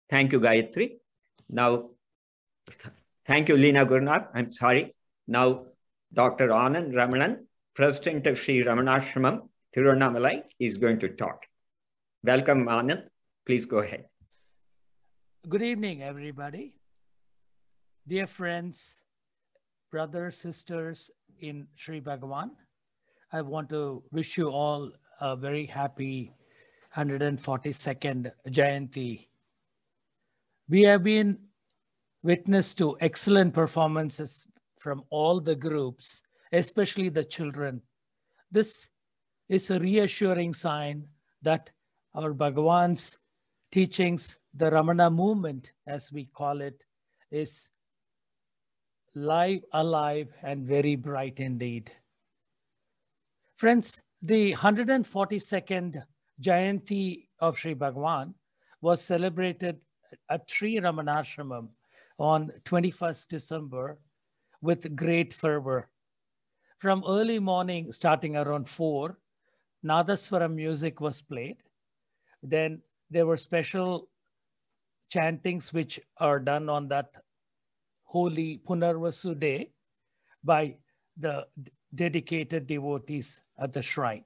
Thank you, Gayatri. Now, thank you, Leena Gurnath. I'm sorry. Now, Dr. Anand Ramanan, President of Sri Ramanasramam, Tiruvannamalai, is going to talk. Welcome, Anand. Please go ahead. Good evening, everybody. Dear friends, brothers, sisters in Sri Bhagavan, I want to wish you all a very happy 142nd Jayanthi. We have been witness to excellent performances from all the groups, especially the children. This is a reassuring sign that our Bhagavan's teachings, the Ramana movement, as we call it, is live, alive, and very bright indeed. Friends, the 142nd Jayanti of Sri Bhagavan was celebrated at Sri Ramanasramam on 21st December with great fervor. From early morning, starting around 4, Nadaswaram music was played. Then there were special chantings which are done on that holy Punarvasu day by the dedicated devotees at the shrine.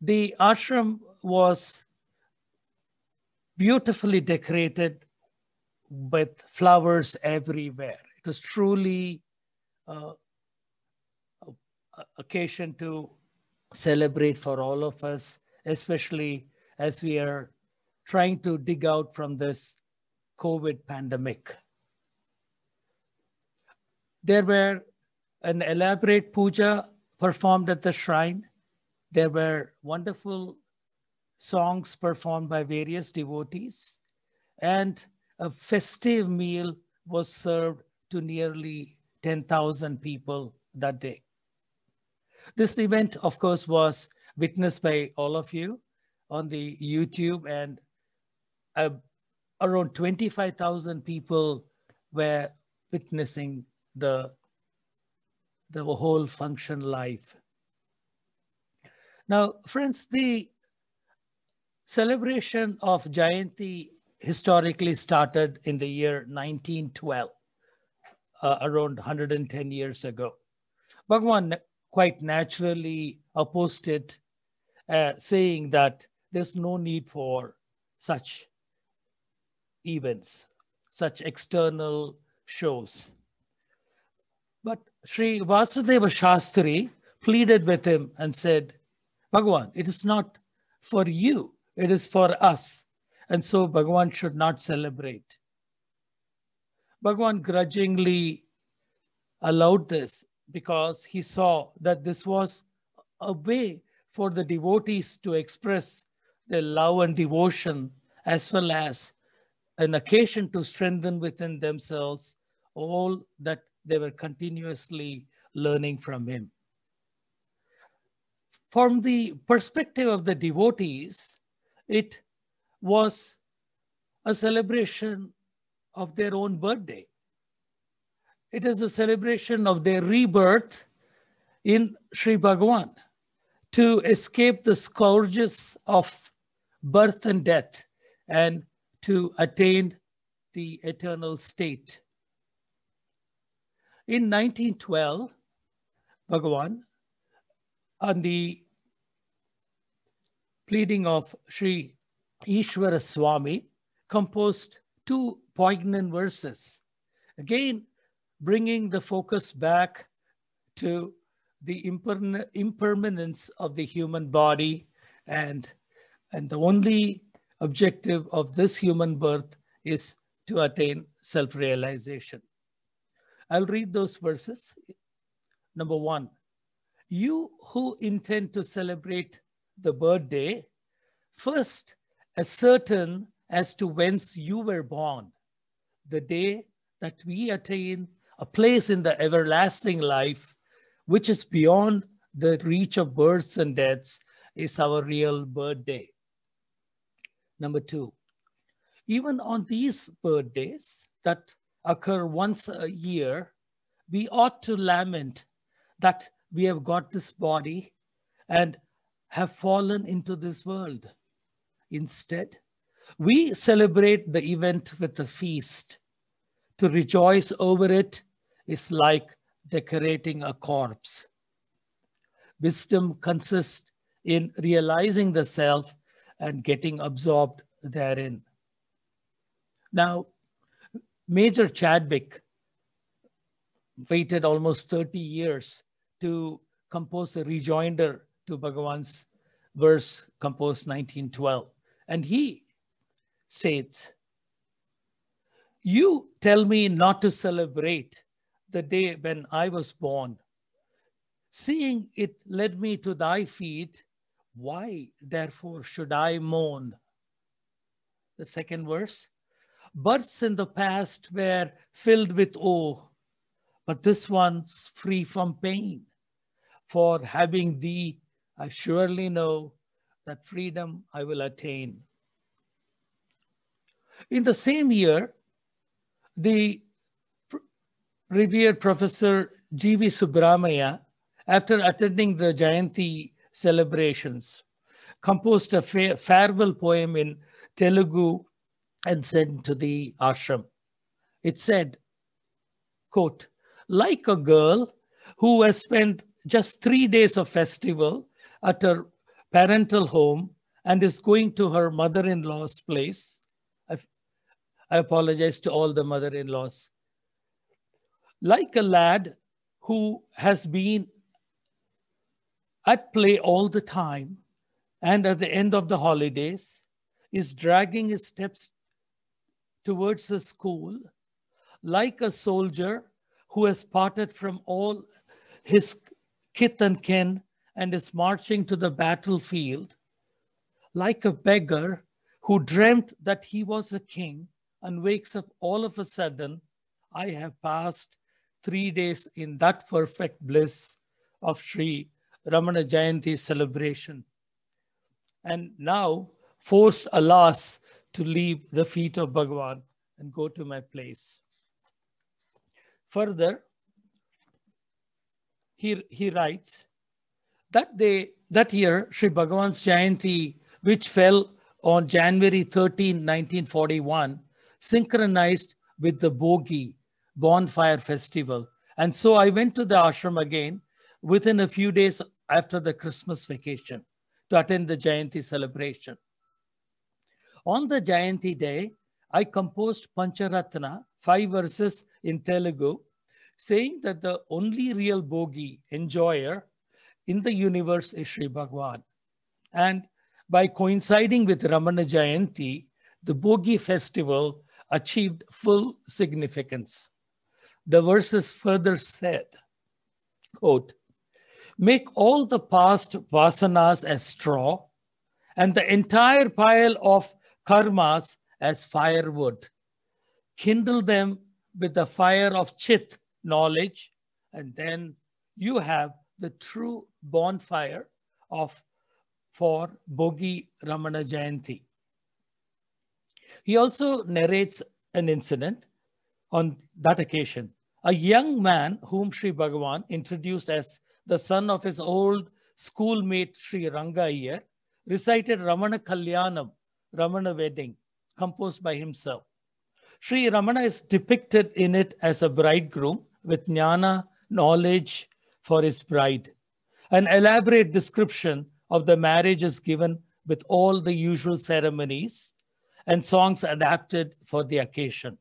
The ashram was beautifully decorated with flowers everywhere. It was truly an occasion to celebrate for all of us, especially as we are trying to dig out from this COVID pandemic. There were an elaborate puja performed at the shrine. There were wonderful songs performed by various devotees, and a festive meal was served to nearly 10,000 people that day. This event, of course, was witnessed by all of you on the YouTube, and around 25,000 people were witnessing the whole function live. Now, friends, the celebration of Jayanti historically started in the year 1912, around 110 years ago. Bhagavan quite naturally opposed it, saying that there's no need for such events, such external shows. But Sri Vasudeva Shastri pleaded with him and said, Bhagavan, it is not for you, it is for us. And so Bhagavan should not celebrate. Bhagavan grudgingly allowed this because he saw that this was a way for the devotees to express their love and devotion, as well as an occasion to strengthen within themselves all that they were continuously learning from him. From the perspective of the devotees, it was a celebration of their own birthday. It is a celebration of their rebirth in Sri Bhagavan to escape the scourges of birth and death and to attain the eternal state. In 1912, Bhagavan, on the pleading of Sri Ishwara Swami, composed 2 poignant verses, again bringing the focus back to the impermanence of the human body, and the only objective of this human birth is to attain self-realization. I'll read those verses. Number 1, you who intend to celebrate the birthday, first ascertain as to whence you were born. The day that we attain a place in the everlasting life, which is beyond the reach of births and deaths, is our real birthday. Number 2, even on these birthdays that occur once a year, we ought to lament that we have got this body and have fallen into this world. Instead, We celebrate the event with a feast. To rejoice over it is like decorating a corpse. Wisdom consists in realizing the self and getting absorbed therein. Now, Major Chadwick waited almost 30 years to compose a rejoinder to Bhagavan's verse composed 1912. And he states, "You tell me not to celebrate the day when I was born. Seeing it led me to thy feet, why therefore should I mourn?" The second verse, "Births in the past were filled with awe, but this one's free from pain. For having thee, I surely know that freedom I will attain." In the same year, the revered Professor G.V. Subramaya, after attending the Jayanthi celebrations, composed a farewell poem in Telugu and sent to the ashram. It said, quote, "Like a girl who has spent just 3 days of festival at her parental home and is going to her mother-in-law's place." I apologize to all the mother-in-laws. "Like a lad who has been at play all the time and at the end of the holidays is dragging his steps towards the school, like a soldier who has parted from all his kith and kin and is marching to the battlefield, like a beggar who dreamt that he was a king and wakes up all of a sudden, I have passed 3 days in that perfect bliss of Sri Ramana Jayanthi celebration, and now forced, alas, to leave the feet of Bhagavan and go to my place." Further, he writes, that year, Sri Bhagavan's Jayanthi, which fell on January 13, 1941, synchronized with the Bogi bonfire festival. And so I went to the ashram again within a few days after the Christmas vacation to attend the Jayanthi celebration. On the Jayanthi day, I composed Pancharatna, 5 verses in Telugu, saying that the only real Bogi enjoyer in the universe is Sri Bhagavan. And by coinciding with Ramana Jayanthi, the Bogi festival achieved full significance. The verses further said, quote, "Make all the past vasanas as straw and the entire pile of karmas as firewood. Kindle them with the fire of Chit, knowledge, and then you have the true bonfire for Bogi Ramana Jayanthi." He also narrates an incident on that occasion. A young man whom Sri Bhagavan introduced as the son of his old schoolmate Sri Ranga Iyer recited Ramana Kalyanam, Ramana wedding, composed by himself. Sri Ramana is depicted in it as a bridegroom with jnana, knowledge for his bride. An elaborate description of the marriage is given with all the usual ceremonies and songs adapted for the occasion.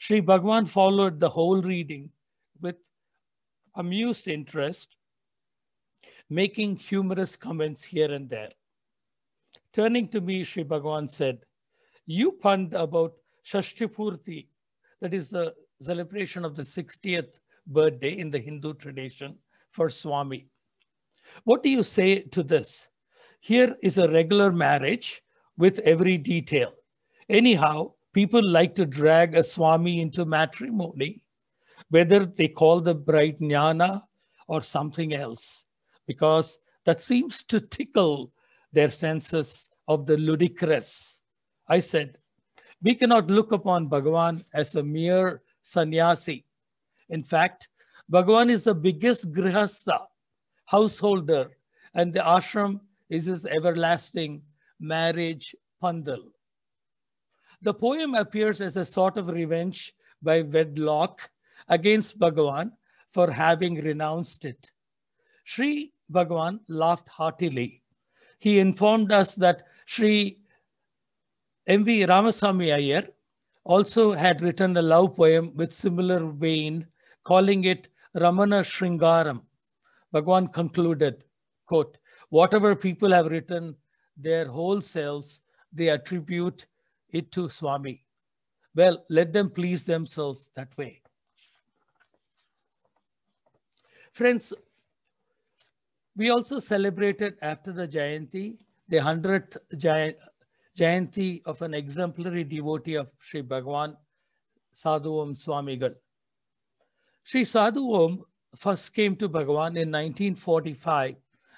Sri Bhagavan followed the whole reading with amused interest, making humorous comments here and there. Turning to me, Sri Bhagavan said, "You punned about Shashtipurti, that is the celebration of the 60th birthday in the Hindu tradition for Swami. What do you say to this? Here is a regular marriage with every detail. Anyhow, people like to drag a Swami into matrimony, whether they call the bride Jnana or something else, because that seems to tickle their senses of the ludicrous." I said, "We cannot look upon Bhagavan as a mere sannyasi. In fact, Bhagavan is the biggest grihastha, householder, and the ashram is his everlasting marriage pandal." The poem appears as a sort of revenge by wedlock against Bhagavan for having renounced it. Sri Bhagavan laughed heartily. He informed us that Sri M.V. Ramasamy Iyer also had written a love poem with similar vein, calling it Ramana Bhagavan concluded, quote, whatever people have written their whole selves, they attribute it to Swami. Well, let them please themselves that way. Friends, we also celebrated after the Jayanti, the 100th Jayanti of an exemplary devotee of Sri Bhagavan, Sadhu Om Swamigal. Sri Sadhu Om first came to Bhagavan in 1945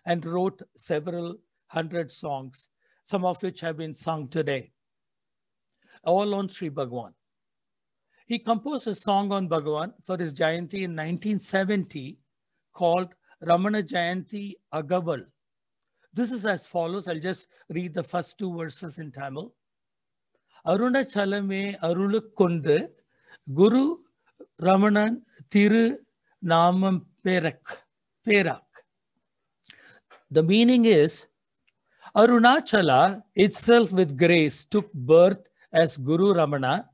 and wrote several hundred songs, some of which have been sung today, all on Sri Bhagavan. He composed a song on Bhagavan for his Jayanti in 1970 called Ramana Jayanti Agaval. This is as follows. I'll just read the first two verses in Tamil. Arunachalame Arulukondu Guru Ramanan Thiru Namam Perak. The meaning is, Arunachala itself with grace took birth as Guru Ramana,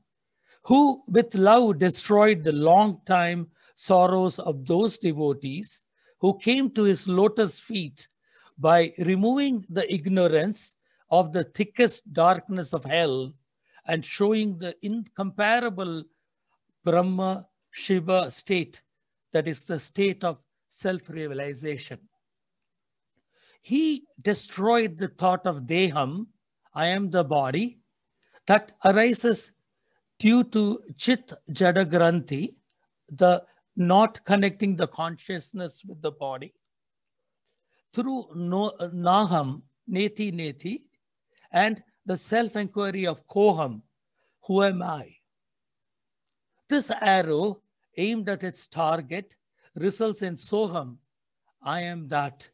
who with love destroyed the long time sorrows of those devotees who came to his lotus feet by removing the ignorance of the thickest darkness of hell and showing the incomparable Brahma Shiva state, that is the state of self-realization. He destroyed the thought of Deham, I am the body, that arises due to Chit Jada Granthi, the not connecting the consciousness with the body, through Naham, Neti Neti, and the self-inquiry of Koham, who am I? This arrow, aimed at its target, results in Soham, I am that,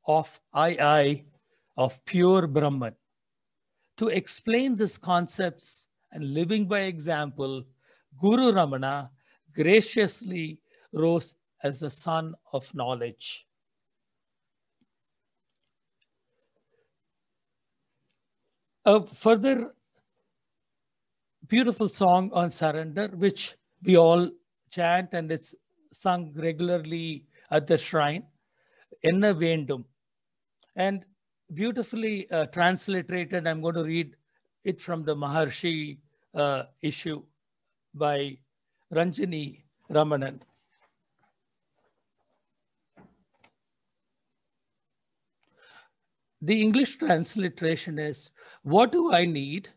of I, of pure Brahman. To explain these concepts and living by example, Guru Ramana graciously rose as the sun of knowledge. A further beautiful song on surrender, which we all chant and it's sung regularly at the shrine, Enna Vendum. And beautifully transliterated, I'm going to read it from the Maharishi issue by Ranjini Ramanan. The English transliteration is, what do I need?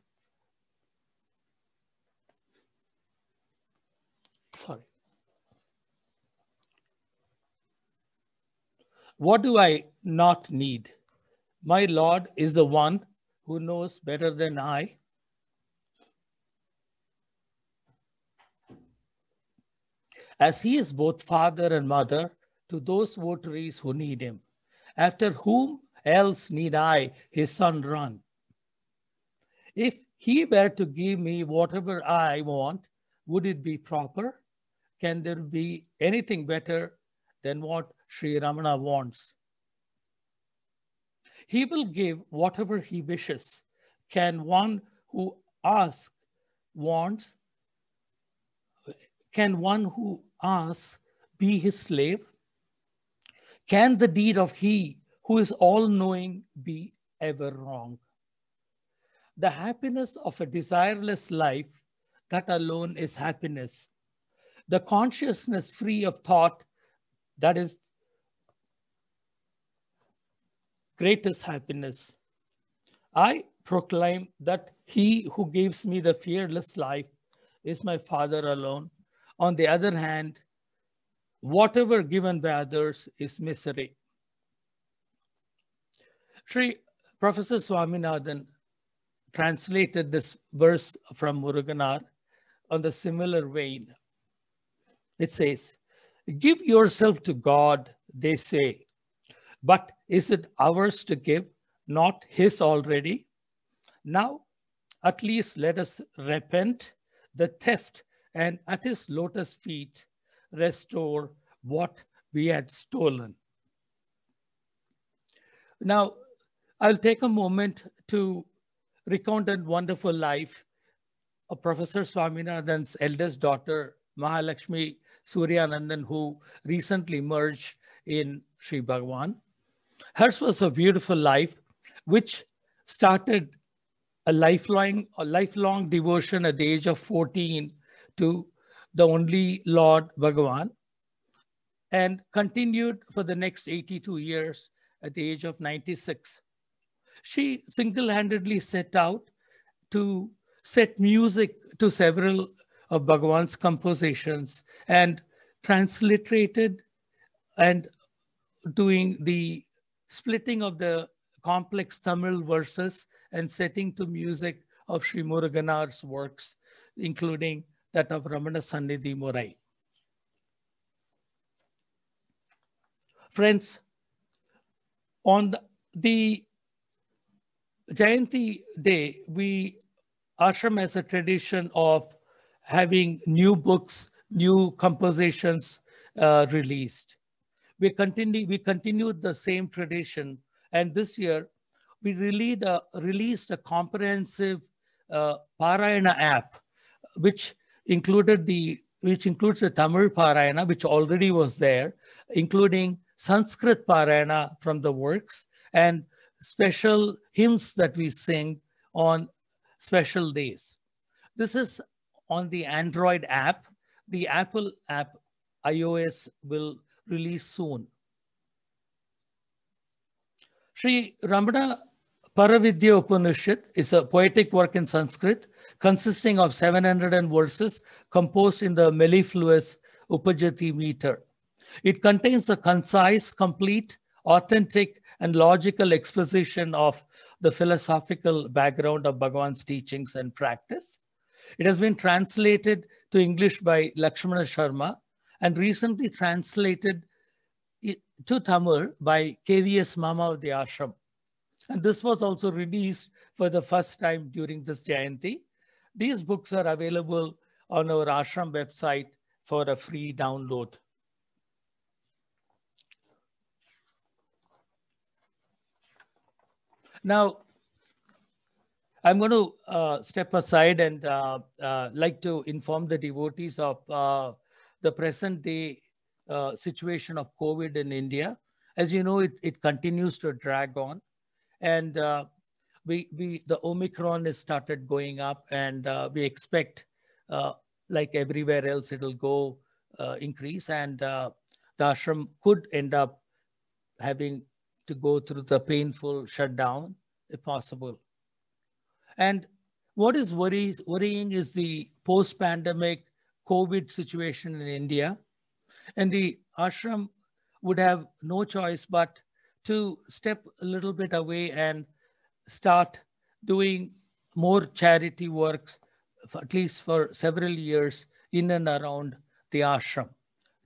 Sorry. What do I not need? My Lord is the one who knows better than I. As he is both father and mother to those votaries who need him, after whom else need I, his son, run? If he were to give me whatever I want, would it be proper? Can there be anything better than what Sri Ramana wants? He will give whatever he wishes. Can one who asks wants? Can one who asks be his slave? Can the deed of he who is all-knowing be ever wrong? The happiness of a desireless life, that alone is happiness. The consciousness free of thought, that is greatest happiness. I proclaim that he who gives me the fearless life is my Father alone. On the other hand, whatever given by others is misery. Sri Professor Swaminathan translated this verse from Muruganar on the similar vein. It says, give yourself to God, they say, but is it ours to give, not his already? Now, At least let us repent the theft and at his lotus feet restore what we had stolen. Now, I'll take a moment to recount a wonderful life of Professor Swaminathan's eldest daughter, Mahalakshmi Suryanandan, who recently merged in Sri Bhagavan. Hers was a beautiful life, which started a lifelong devotion at the age of 14 to the only Lord Bhagavan, and continued for the next 82 years at the age of 96. She single-handedly set out to set music to several of Bhagavan's compositions and transliterated and doing the splitting of the complex Tamil verses and setting to music of Sri Muruganar's works, including that of Ramana Sannidhi Murai. Friends, on the Jayanthi day, Ashram has a tradition of having new books, new compositions released. We continued the same tradition, and this year we released a comprehensive Parayana app, which includes the Tamil Parayana, which already was there, including Sanskrit Parayana from the works and special hymns that we sing on special days. This is on the Android app. The Apple app, iOS, will release soon. Sri Ramana Paravidya Upanishad is a poetic work in Sanskrit consisting of 700 verses composed in the mellifluous Upajati meter. It contains a concise, complete, authentic, and logical exposition of the philosophical background of Bhagavan's teachings and practice. It has been translated to English by Lakshmana Sharma and recently translated to Tamil by KVS Mama of the Ashram. And this was also released for the first time during this Jayanti. These books are available on our Ashram website for a free download. Now, I'm going to step aside and like to inform the devotees of the present day situation of COVID in India. As you know, it continues to drag on, and the Omicron has started going up, and we expect, like everywhere else, it'll go increase, and the ashram could end up having to go through the painful shutdown if possible. And what is worrying is the post-pandemic COVID situation in India. And the ashram would have no choice but to step a little bit away and start doing more charity works, at least for several years, in and around the ashram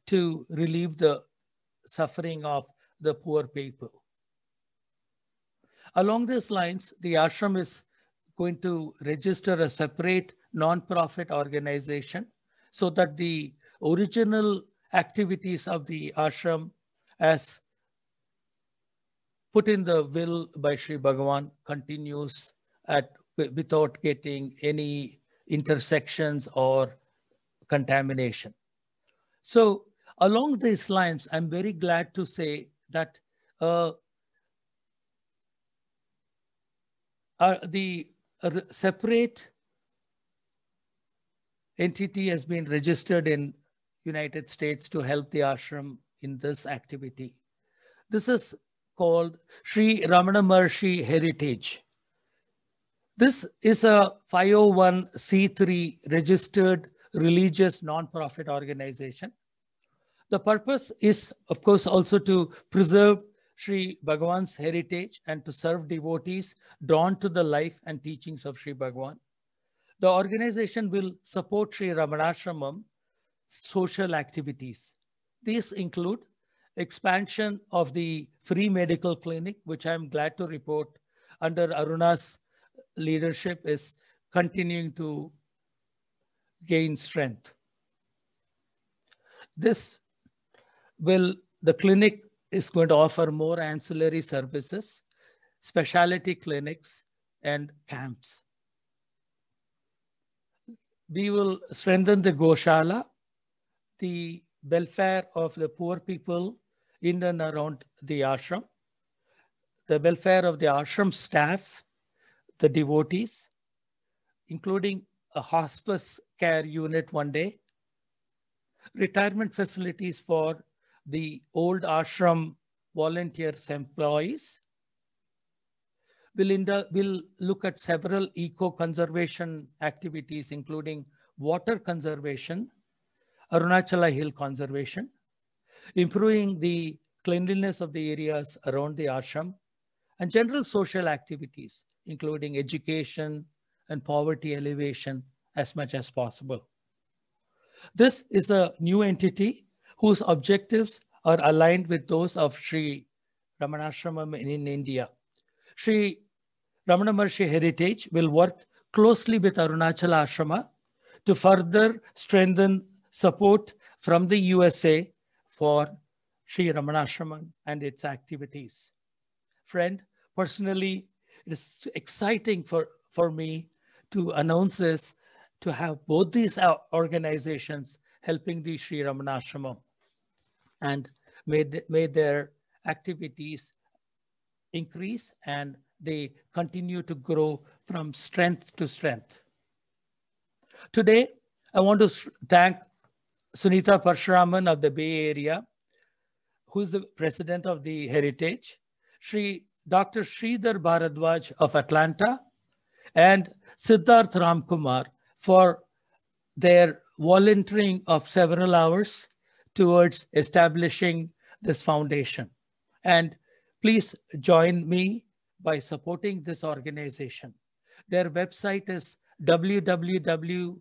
to relieve the suffering of the poor people. Along these lines, the ashram is going to register a separate non-profit organization so that the original activities of the ashram, as put in the will by Sri Bhagavan, continues without getting any intersections or contamination. So along these lines, I'm very glad to say that the separate entity has been registered in United States to help the ashram in this activity. This is called Sri Ramana Maharishi Heritage. This is a 501c3 registered religious non-profit organization. The purpose is, of course, also to preserve Sri Bhagavan's heritage and to serve devotees drawn to the life and teachings of Sri Bhagavan. The organization will support Sri Ramanasramam social activities. These include expansion of the free medical clinic, which I'm glad to report under Aruna's leadership is continuing to gain strength. The clinic is going to offer more ancillary services, specialty clinics, and camps. We will strengthen the Goshala, the welfare of the poor people in and around the ashram, the welfare of the ashram staff, the devotees, including a hospice care unit one day, retirement facilities for the old ashram volunteers employees. We'll look at several eco-conservation activities, including water conservation, Arunachala Hill conservation, improving the cleanliness of the areas around the ashram, and general social activities, including education and poverty elevation as much as possible. This is a new entity whose objectives are aligned with those of Sri Ramanasramam in India. Sri Ramana Maharishi Heritage will work closely with Arunachala Ashrama to further strengthen support from the USA for Sri Ramanasramam and its activities. Friend, personally, it is exciting for me to announce this, to have both these organizations helping the Sri Ramanasramam, and may their activities increase and they continue to grow from strength to strength. Today, I want to thank Sunita Parshuraman of the Bay Area, who is the president of the Heritage, Dr. Sridhar Bharadwaj of Atlanta, and Siddharth Ramkumar for their volunteering of several hours towards establishing this foundation. And please join me by supporting this organization. Their website is www.srmh.org.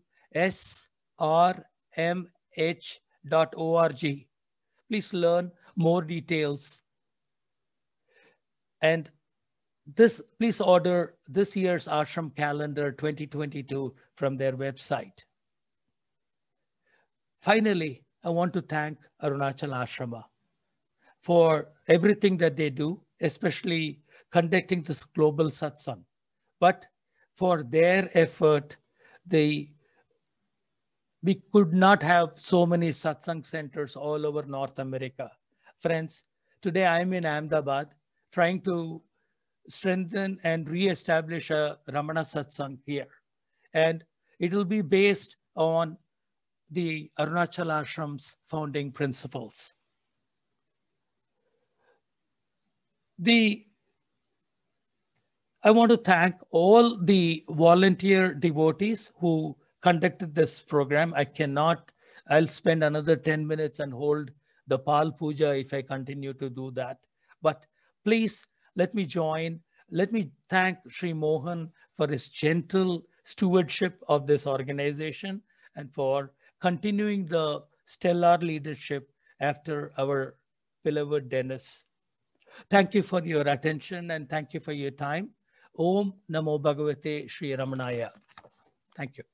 Please learn more details. And please order this year's Ashram Calendar 2022 from their website. Finally, I want to thank Arunachala Ashrama for everything that they do, especially conducting this global satsang. But for their effort, we could not have so many satsang centers all over North America. Friends, today I'm in Ahmedabad trying to strengthen and re-establish a Ramana satsang here. And it will be based on the Arunachala Ashram's founding principles. I want to thank all the volunteer devotees who conducted this program. I'll spend another 10 minutes and hold the Pal Puja if I continue to do that. But please let me thank Sri Mohan for his gentle stewardship of this organization and for continuing the stellar leadership after our beloved Dennis. Thank you for your attention and thank you for your time. Om Namo Bhagavate Sri Ramanaya. Thank you.